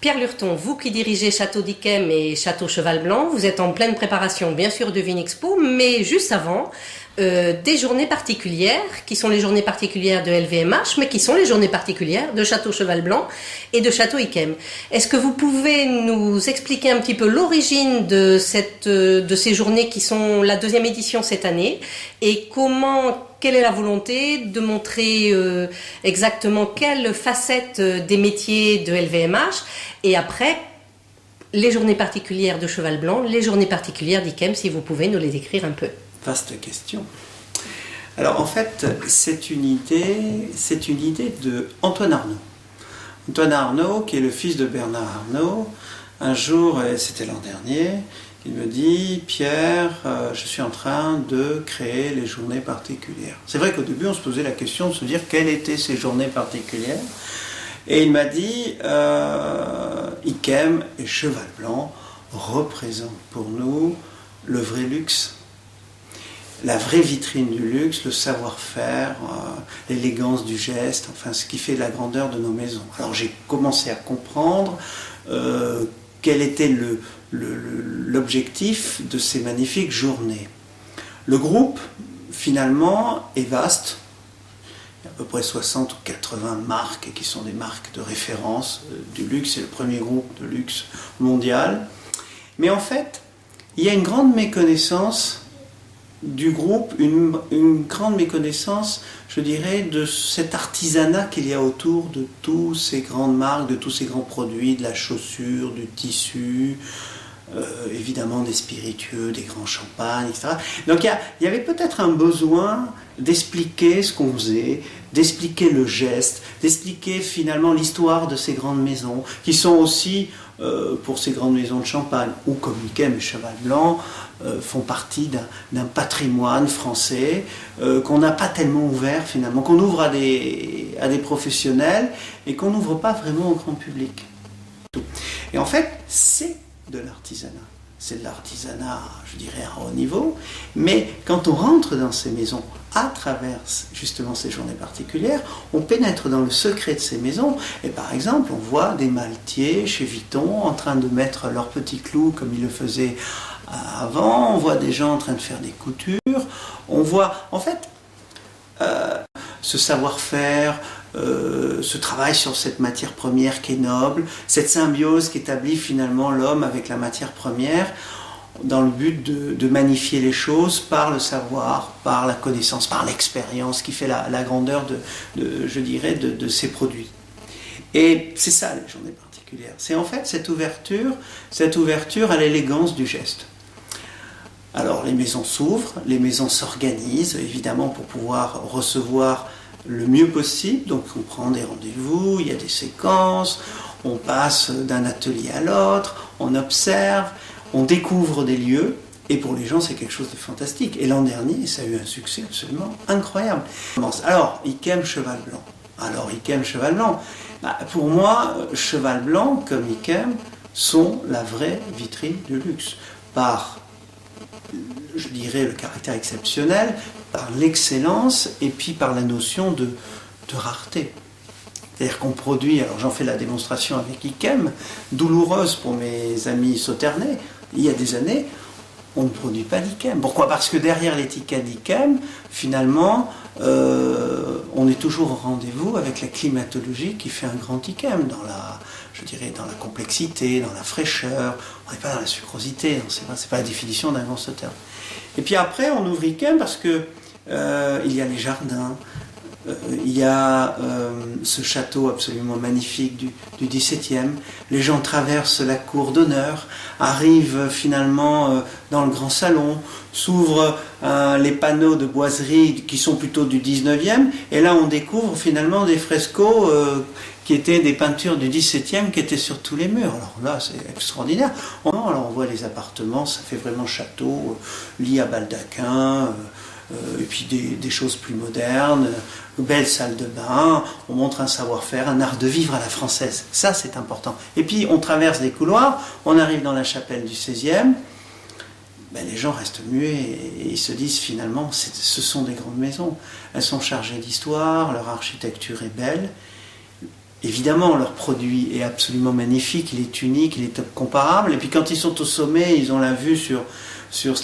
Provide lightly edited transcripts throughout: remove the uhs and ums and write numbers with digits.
Pierre Lurton, vous qui dirigez Château d'Yquem et Château Cheval Blanc, vous êtes en pleine préparation bien sûr de Vinexpo, mais juste avant, des journées particulières, qui sont les journées particulières de LVMH, mais qui sont les journées particulières de Château Cheval Blanc et de Château Yquem. Est-ce que vous pouvez nous expliquer un petit peu l'origine de ces journées qui sont la deuxième édition cette année, et quelle est la volonté de montrer exactement quelle facette des métiers de LVMH, et après les journées particulières de Cheval Blanc, les journées particulières d'Yquem, si vous pouvez nous les décrire un peu. Vaste question. Alors en fait, c'est une idée de Antoine Arnaud. Antoine Arnaud, qui est le fils de Bernard Arnault, un jour, et c'était l'an dernier, il me dit « Pierre, je suis en train de créer les journées particulières ». C'est vrai qu'au début, on se posait la question de se dire quelles étaient ces journées particulières. Et il m'a dit Yquem et Cheval Blanc représentent pour nous le vrai luxe, la vraie vitrine du luxe, le savoir-faire, l'élégance du geste, enfin ce qui fait la grandeur de nos maisons. Alors j'ai commencé à comprendre quel était l'objectif de ces magnifiques journées. Le groupe, finalement, est vaste. Il y a à peu près 60 ou 80 marques qui sont des marques de référence du luxe. C'est le premier groupe de luxe mondial. Mais en fait, il y a une grande méconnaissance du groupe, une grande méconnaissance, je dirais, de cet artisanat qu'il y a autour de toutes ces grandes marques, de tous ces grands produits, de la chaussure, du tissu, évidemment des spiritueux, des grands champagnes, etc. Donc il y avait peut-être un besoin d'expliquer ce qu'on faisait, d'expliquer le geste, d'expliquer finalement l'histoire de ces grandes maisons, qui sont aussi, pour ces grandes maisons de champagne, ou comme Yquem et Cheval Blanc, font partie d'un patrimoine français qu'on n'a pas tellement ouvert finalement, qu'on ouvre à des professionnels et qu'on n'ouvre pas vraiment au grand public. Et en fait, c'est de l'artisanat. C'est de l'artisanat, je dirais, à haut niveau, mais quand on rentre dans ces maisons, à travers justement ces journées particulières, on pénètre dans le secret de ces maisons, et par exemple, on voit des maletiers chez Vuitton en train de mettre leurs petits clous comme ils le faisaient avant, on voit des gens en train de faire des coutures, on voit, en fait, ce savoir-faire, ce travail sur cette matière première qui est noble, cette symbiose qu'établit finalement l'homme avec la matière première, dans le but de magnifier les choses par le savoir, par la connaissance, par l'expérience, qui fait la grandeur je dirais, de ces produits. Et c'est ça les journées particulières. C'est en fait cette ouverture à l'élégance du geste. Alors les maisons s'ouvrent, les maisons s'organisent, évidemment pour pouvoir recevoir le mieux possible, donc on prend des rendez-vous, il y a des séquences, on passe d'un atelier à l'autre, on observe, on découvre des lieux, et pour les gens c'est quelque chose de fantastique. Et l'an dernier, ça a eu un succès absolument incroyable. Alors, Yquem, Cheval Blanc. Alors, Yquem, Cheval Blanc. Pour moi, Cheval Blanc comme Yquem sont la vraie vitrine du luxe, par, je dirais, le caractère exceptionnel, par l'excellence et puis par la notion de rareté. C'est-à-dire qu'on produit, alors j'en fais la démonstration avec Yquem, douloureuse pour mes amis sauternais, il y a des années, on ne produit pas d'Yquem. Pourquoi ? Parce que derrière l'étiquette d'Yquem, finalement, on est toujours au rendez-vous avec la climatologie qui fait un grand Yquem, dans la complexité, dans la fraîcheur, on n'est pas dans la sucrosité, c'est pas la définition d'un grand sauterne. Et puis après, on ouvre Yquem parce que il y a les jardins, il y a ce château absolument magnifique du XVIIe. Les gens traversent la cour d'honneur, arrivent finalement dans le grand salon, s'ouvrent les panneaux de boiserie qui sont plutôt du XIXe, et là on découvre finalement des frescos qui étaient des peintures du XVIIe qui étaient sur tous les murs. Alors là, c'est extraordinaire. Alors on voit les appartements, ça fait vraiment château, lit à baldaquin, et puis des choses plus modernes, belles salles de bain, on montre un savoir-faire, un art de vivre à la française. Ça, c'est important. Et puis, on traverse des couloirs, on arrive dans la chapelle du XVIe, les gens restent muets et ils se disent finalement, ce sont des grandes maisons. Elles sont chargées d'histoire, leur architecture est belle. évidemment, leur produit est absolument magnifique, il est unique, il est comparable. Et puis quand ils sont au sommet, ils ont la vue sur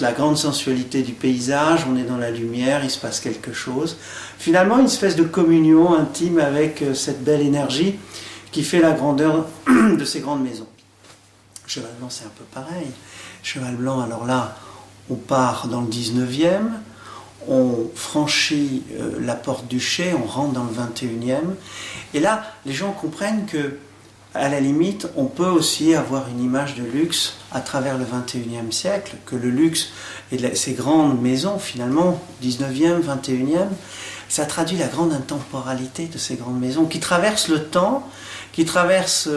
la grande sensualité du paysage, on est dans la lumière, il se passe quelque chose. Finalement, une espèce de communion intime avec cette belle énergie qui fait la grandeur de ces grandes maisons. Cheval Blanc, c'est un peu pareil. Cheval Blanc, alors là, on part dans le 19e, on franchit la porte du Chai, on rentre dans le 21e, et là, les gens comprennent que, à la limite, on peut aussi avoir une image de luxe à travers le 21e siècle, que le luxe et ces grandes maisons, finalement, 19e, 21e, ça traduit la grande intemporalité de ces grandes maisons qui traversent le temps, qui traversent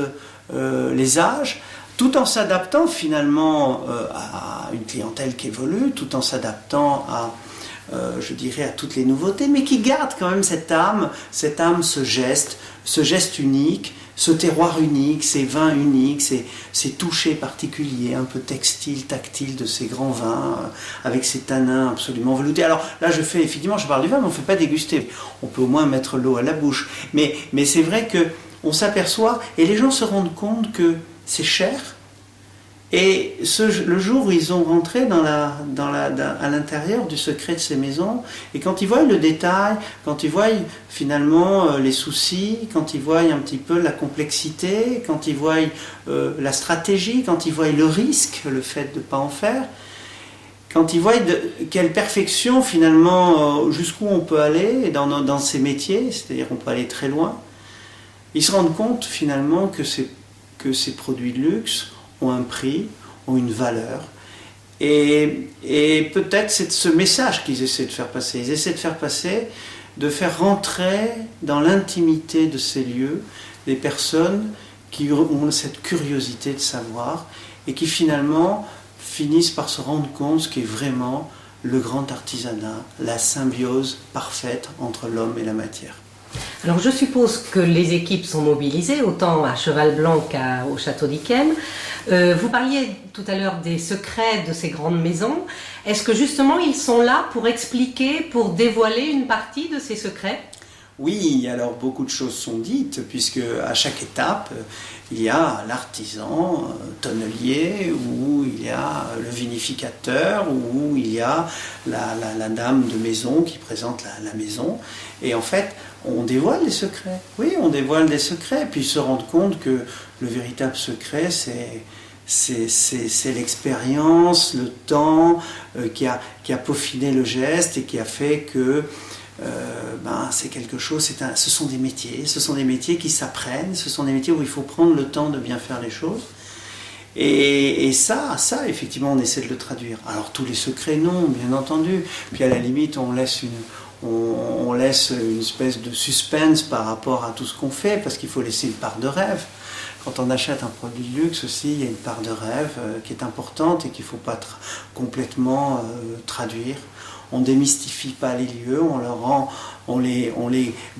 les âges, tout en s'adaptant finalement à une clientèle qui évolue, tout en s'adaptant à, je dirais, à toutes les nouveautés, mais qui garde quand même cette âme, ce geste unique, ce terroir unique, ces vins uniques, ces touchés particuliers, un peu textiles, tactiles de ces grands vins, avec ces tanins absolument veloutés. Alors là, je parle du vin, mais on ne fait pas déguster. On peut au moins mettre l'eau à la bouche. Mais c'est vrai qu'on s'aperçoit, et les gens se rendent compte que c'est cher. Et le jour où ils ont rentré à l'intérieur du secret de ces maisons, et quand ils voient le détail, quand ils voient finalement les soucis, quand ils voient un petit peu la complexité, quand ils voient la stratégie, quand ils voient le risque, le fait de ne pas en faire, quand ils voient quelle perfection finalement, jusqu'où on peut aller dans ces métiers, c'est-à-dire on peut aller très loin, ils se rendent compte finalement que ces produits de luxe ont un prix, ont une valeur. Et peut-être c'est ce message qu'ils essaient de faire passer. Ils essaient de faire passer, de faire rentrer dans l'intimité de ces lieux des personnes qui ont cette curiosité de savoir et qui finalement finissent par se rendre compte ce qu'est vraiment le grand artisanat, la symbiose parfaite entre l'homme et la matière. Alors je suppose que les équipes sont mobilisées, autant à Cheval Blanc qu'au Château d'Yquem. Vous parliez tout à l'heure des secrets de ces grandes maisons. Est-ce que justement ils sont là pour expliquer, pour dévoiler une partie de ces secrets ? Oui, alors beaucoup de choses sont dites, puisque à chaque étape, il y a l'artisan tonnelier, ou il y a le vinificateur, ou il y a la dame de maison qui présente la maison. Et en fait, on dévoile les secrets. Oui, on dévoile des secrets, puis se rendre compte que le véritable secret, c'est l'expérience, le temps qui a peaufiné le geste et qui a fait que c'est quelque chose, ce sont des métiers qui s'apprennent, ce sont des métiers où il faut prendre le temps de bien faire les choses. Et ça, effectivement, on essaie de le traduire. Alors tous les secrets, non, bien entendu. Puis à la limite, on laisse une espèce de suspense par rapport à tout ce qu'on fait, parce qu'il faut laisser une part de rêve. Quand on achète un produit de luxe aussi, il y a une part de rêve qui est importante et qu'il ne faut pas complètement traduire. On ne démystifie pas les lieux,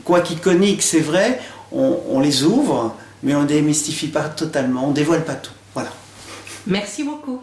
quoi qu'iconique, c'est vrai, on les ouvre, mais on ne démystifie pas totalement, on ne dévoile pas tout. Voilà. Merci beaucoup.